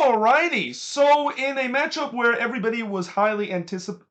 Alrighty, so in a matchup where everybody was highly anticipated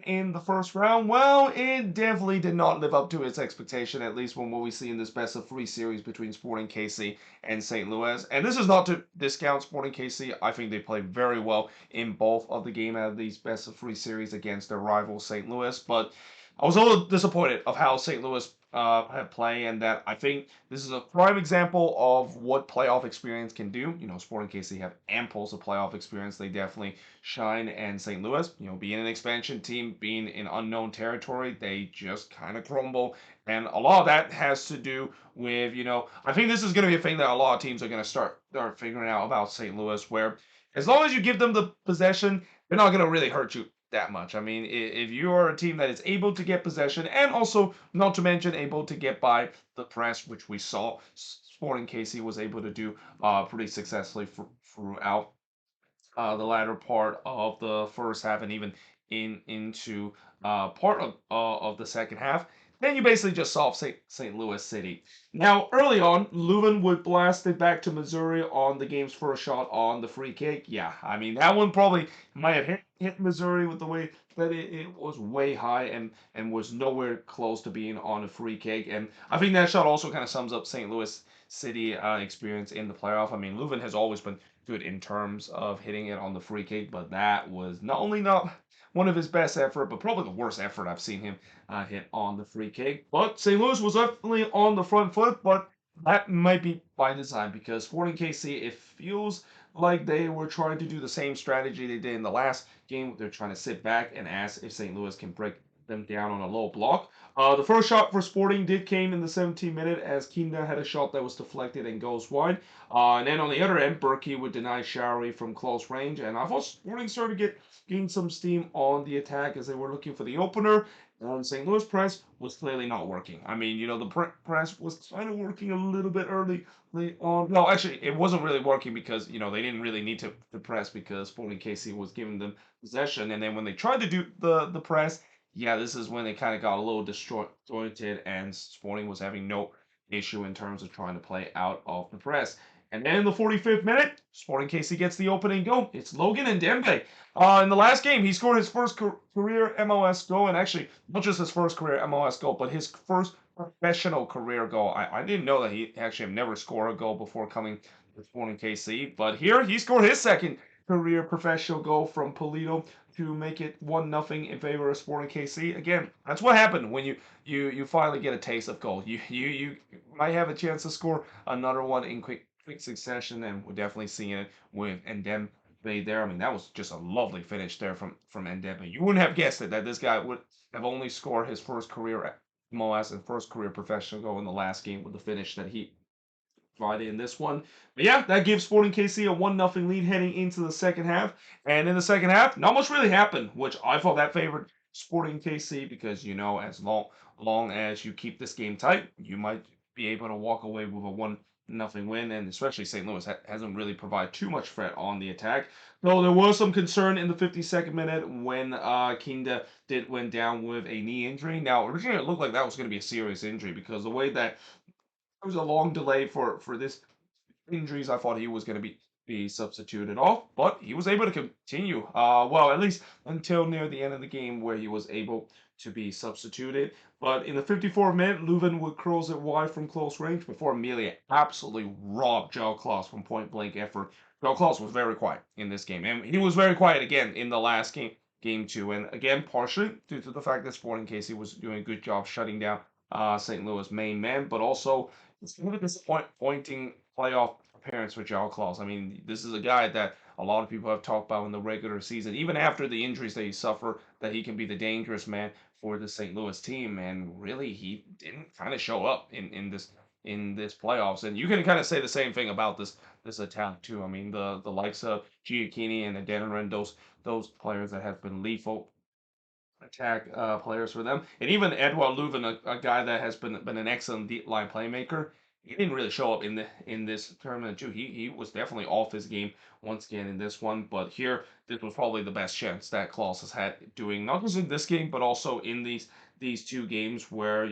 in the first round, well, it definitely did not live up to its expectation, at least from what we see in this best of three series between Sporting KC and St. Louis. And this is not to discount Sporting KC. I think they played very well in both of the game out of these best of three series against their rival St. Louis, but I was a little disappointed of how St. Louis had played, and that I think this is a prime example of what playoff experience can do. Sporting KC have amples of playoff experience. They definitely shine, and St. Louis, being an expansion team, being in unknown territory, they just kind of crumble. And a lot of that has to do with, I think this is going to be a thing that a lot of teams are going to start figuring out about St. Louis, where as long as you give them the possession, they're not going to really hurt you that much. I mean, if you are a team that is able to get possession and also, not to mention, able to get by the press, which we saw Sporting KC was able to do pretty successfully throughout the latter part of the first half and even into part of the second half. Then you basically just solve St. Louis City. Now, early on, Leuven would blast it back to Missouri on the game's first shot on the free kick. Yeah, I mean, that one probably might have hit Missouri with the way that it was way high and was nowhere close to being on a free kick. And I think that shot also kind of sums up St. Louis City experience in the playoff. I mean, Leuven has always been good in terms of hitting it on the free kick, but that was not only not one of his best effort, but probably the worst effort I've seen him hit on the free kick. But St. Louis was definitely on the front foot, but that might be by design because Sporting KC, it feels like they were trying to do the same strategy they did in the last game. They're trying to sit back and ask if St. Louis can break them down on a low block. The first shot for Sporting did came in the 17th minute as Kinda had a shot that was deflected and goes wide. And then on the other end, Berkey would deny Showery from close range. And I thought Sporting started to gain some steam on the attack as they were looking for the opener. And St. Louis press was clearly not working. I mean, the press was kind of working a little bit early on. No, actually, it wasn't really working because, they didn't really need to press because Sporting KC was giving them possession. And then when they tried to do the press, yeah, this is when it kind of got a little disjointed and Sporting was having no issue in terms of trying to play out of the press. And then in the 45th minute, Sporting KC gets the opening goal. It's Logan Ndembe. In the last game, he scored his first career MLS goal, and actually, not just his first career MLS goal, but his first professional career goal. I didn't know that he actually had never scored a goal before coming to Sporting KC, but here he scored his second career professional goal from Polito to make it 1-0 in favor of Sporting KC. Again, that's what happened when you finally get a taste of goal. You might have a chance to score another one in quick succession, and we're definitely seeing it with Ndembe there. I mean, that was just a lovely finish there from Ndembe. You wouldn't have guessed it that this guy would have only scored his first career MLS and first career professional goal in the last game with the finish that he provided in this one. But yeah, that gives Sporting KC a 1-0 lead heading into the second half. And in the second half, not much really happened, which I thought that favored Sporting KC because as long as you keep this game tight, you might be able to walk away with a 1-0 win, and especially St. Louis hasn't really provided too much threat on the attack. Though there was some concern in the 52nd minute when Kinda went down with a knee injury. Now, originally it looked like that was going to be a serious injury because the way that there was a long delay for this injuries, I thought he was going to be substituted off, but he was able to continue. Well, at least until near the end of the game where he was able to be substituted. But in the 54th minute, Leuven would cross it wide from close range before Amelia absolutely robbed Joe Klaus from point blank effort. Joe Klaus was very quiet in this game, and he was very quiet again in the last game two. And again, partially due to the fact that Sporting KC was doing a good job shutting down St. Louis main man, but also it's kind of disappointing playoff appearance for Joao Klaus. I mean, this is a guy that a lot of people have talked about in the regular season, even after the injuries that he suffered, that he can be the dangerous man for the St. Louis team. And really, he didn't kind of show up in this playoffs. And you can kind of say the same thing about this attack too. I mean, the likes of Giacchini and Adeniran, those players that have been lethal attack players for them. And even Edouard Leuven, a guy that has been an excellent deep line playmaker, he didn't really show up in this tournament too. He was definitely off his game once again in this one, but here this was probably the best chance that Klaus has had doing not just in this game but also in these two games where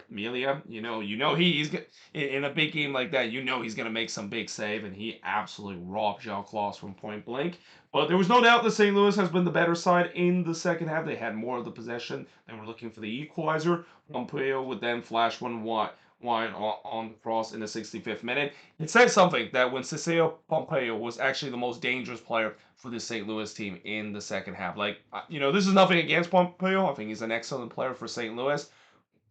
Melia, in a big game like that, he's gonna make some big save, and he absolutely robbed João Klaus from point blank. But there was no doubt that St. Louis has been the better side in the second half. They had more of the possession. They were looking for the equalizer. Pompeo would then flash one wide on the cross in the 65th minute. It says something that when Cesar Pompeo was actually the most dangerous player for the St. Louis team in the second half. Like, this is nothing against Pompeo. I think he's an excellent player for St. Louis,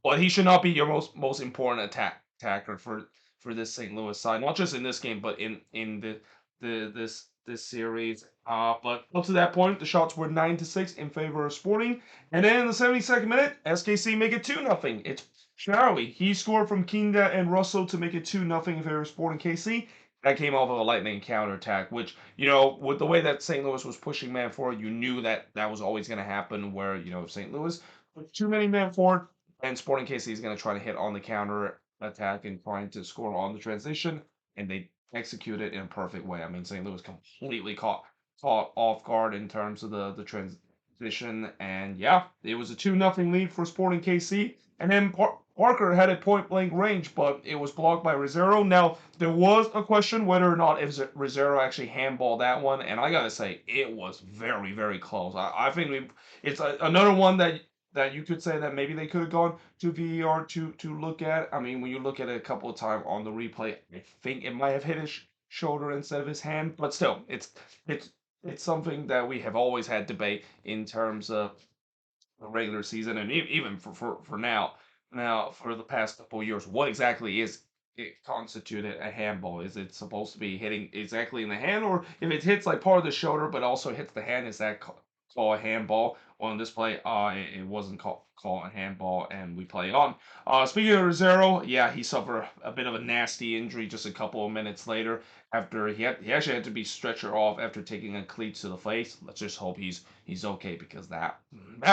but he should not be your most important attacker for this St. Louis side. Not just in this game, but in this series. But up to that point, the shots were 9-6 in favor of Sporting, and then in the 72nd minute, SKC make it 2-0. It's Sharawi. He scored from Kinda and Russell to make it 2-0 in favor of Sporting KC. That came off of a lightning counterattack, which, with the way that St. Louis was pushing man forward, you knew that that was always going to happen where, St. Louis put too many men forward, and Sporting KC is going to try to hit on the counter attack and trying to score on the transition, and they execute it in a perfect way. I mean, St. Louis completely caught off guard in terms of the transition, and yeah, it was a 2-0 lead for Sporting KC. And then Parker had a point blank range, but it was blocked by Rosero. Now, there was a question whether or not if Rosero actually handballed that one, and I gotta say, it was very, very close. I think it's another one that you could say that maybe they could have gone to VAR to look at. I mean, when you look at it a couple of times on the replay, I think it might have hit his shoulder instead of his hand, but still, it's it's something that we have always had debate in terms of the regular season, and even for now for the past couple of years, what exactly is it constituted a handball? Is it supposed to be hitting exactly in the hand, or if it hits like part of the shoulder but also hits the hand, is that called a handball? Well, in this play, it wasn't called a handball, and we play on. Speaking of Rosero, yeah, he suffered a bit of a nasty injury just a couple of minutes later after he actually had to be stretchered off after taking a cleat to the face. Let's just hope he's okay, because that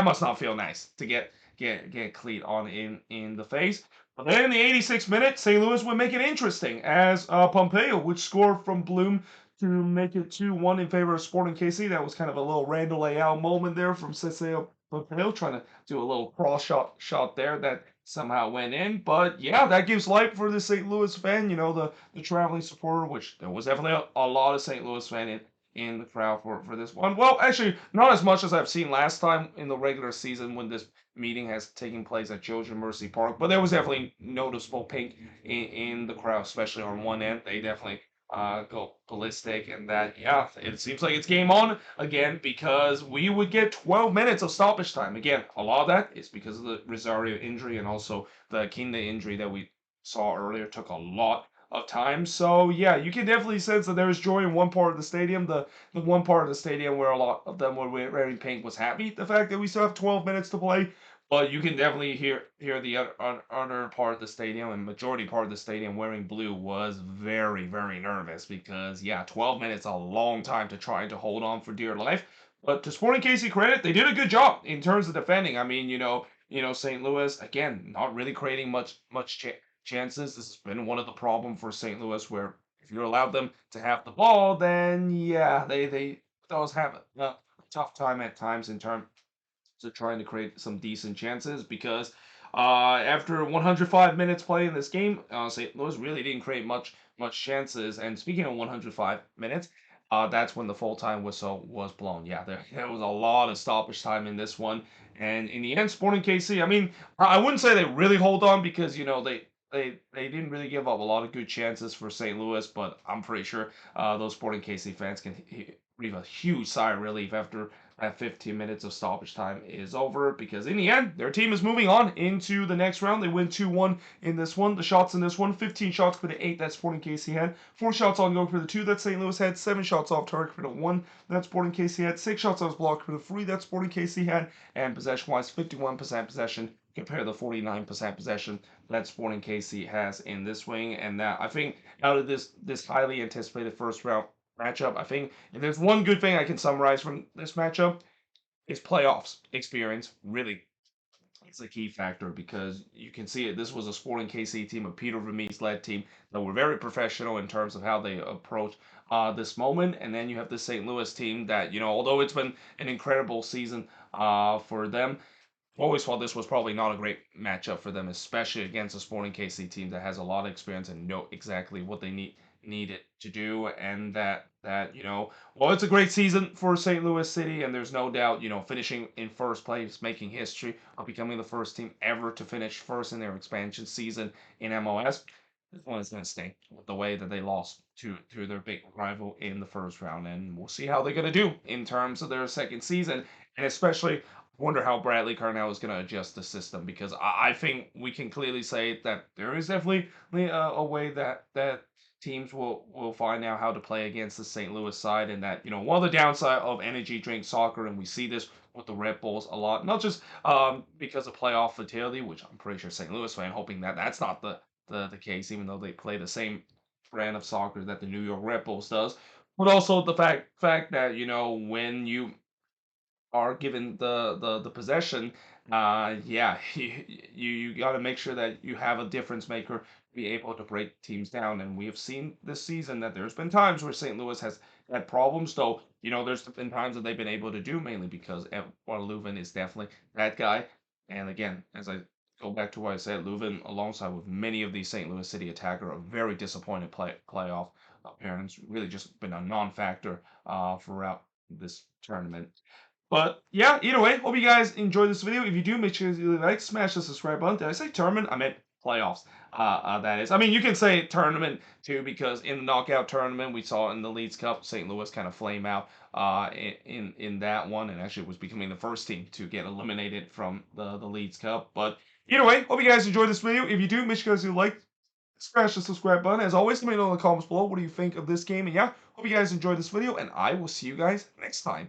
must not feel nice to get cleat on in the face. But then in the 86th minute, St. Louis would make it interesting as Pompeo would score from Bloom to make it 2-1 in favor of Sporting KC. That was kind of a little Randall Leal moment there from Cesar Pompeo, trying to do a little cross shot there that somehow went in. But yeah, that gives life for the St. Louis fan, the traveling supporter, which there was definitely a lot of St. Louis fan in the crowd for this one. Well, actually, not as much as I've seen last time in the regular season when this meeting has taken place at Georgia Mercy Park, but there was definitely noticeable pink in the crowd, especially on one end. They definitely go ballistic, and that, yeah, it seems like it's game on again, because we would get 12 minutes of stoppage time. Again, a lot of that is because of the Rosario injury, and also the Kinda injury that we saw earlier took a lot of time. So yeah, you can definitely sense that there is joy in one part of the stadium. The one part of the stadium where a lot of them were wearing pink was happy. The fact that we still have 12 minutes to play, but you can definitely hear the other part of the stadium, and majority part of the stadium wearing blue was very, very nervous, because yeah, 12 minutes a long time to try to hold on for dear life. But to Sporting KC credit, they did a good job in terms of defending. I mean, St. Louis again not really creating much chances. This has been one of the problem for St. Louis, where if you allowed them to have the ball, then yeah, they does have a tough time at times in terms to trying to create some decent chances, because after 105 minutes playing this game, St. Louis really didn't create much chances. And speaking of 105 minutes, that's when the full time whistle was blown. Yeah, there was a lot of stoppage time in this one, and in the end, Sporting KC. I mean, I wouldn't say they really hold on, because they didn't really give up a lot of good chances for St. Louis, but I'm pretty sure those Sporting KC fans can breathe a huge sigh of relief after that 15 minutes of stoppage time is over, because in the end, their team is moving on into the next round. They win 2-1 in this one. The shots in this one, 15 shots for the 8 that Sporting KC had, 4 shots on goal for the 2 that St. Louis had, 7 shots off target for the 1 that Sporting KC had, 6 shots that was blocked for the 3 that Sporting KC had, and possession-wise, 51% possession compared to the 49% possession that Sporting KC has in this wing. And that, I think, out of this highly anticipated first round matchup, I think if there's one good thing I can summarize from this matchup, it's playoffs experience. Really, It's a key factor because you can see it. This was a Sporting KC team, a Peter Vermees led team that were very professional in terms of how they approach this moment. And then you have the St. Louis team that, although it's been an incredible season for them, always thought this was probably not a great matchup for them, especially against a Sporting KC team that has a lot of experience and know exactly what they need it to do, and that well, it's a great season for St. Louis City, and there's no doubt, finishing in first place, making history of becoming the first team ever to finish first in their expansion season in MLS. This one is going to stink with the way that they lost to their big rival in the first round, and we'll see how they're going to do in terms of their second season, and especially wonder how Bradley Carnell is going to adjust the system because I think we can clearly say that there is definitely a way that teams will find out how to play against the St. Louis side, and that one of the downside of energy drink soccer, and we see this with the Red Bulls a lot, not just because of playoff fatality, which I'm pretty sure St. Louis fan hoping that that's not the case, even though they play the same brand of soccer that the New York Red Bulls does, but also the fact that when you are given the possession, yeah, you got to make sure that you have a difference maker to be able to break teams down. And we have seen this season that there's been times where St. Louis has had problems, though. There's been times that they've been able to do mainly because Eduardo Leuven is definitely that guy. And again, as I go back to what I said, Leuven, alongside with many of these St. Louis City attacker, a very disappointed playoff appearance. Really just been a non-factor throughout this tournament. But yeah, either way, hope you guys enjoyed this video. If you do, make sure you like, smash the subscribe button. Did I say tournament? I meant playoffs. That is. I mean, you can say tournament too, because in the knockout tournament, we saw in the Leeds Cup, St. Louis kind of flame out in that one, and actually was becoming the first team to get eliminated from the Leeds Cup. But either way, hope you guys enjoyed this video. If you do, make sure you like, smash the subscribe button. As always, let me know in the comments below what do you think of this game. And yeah, hope you guys enjoyed this video, and I will see you guys next time.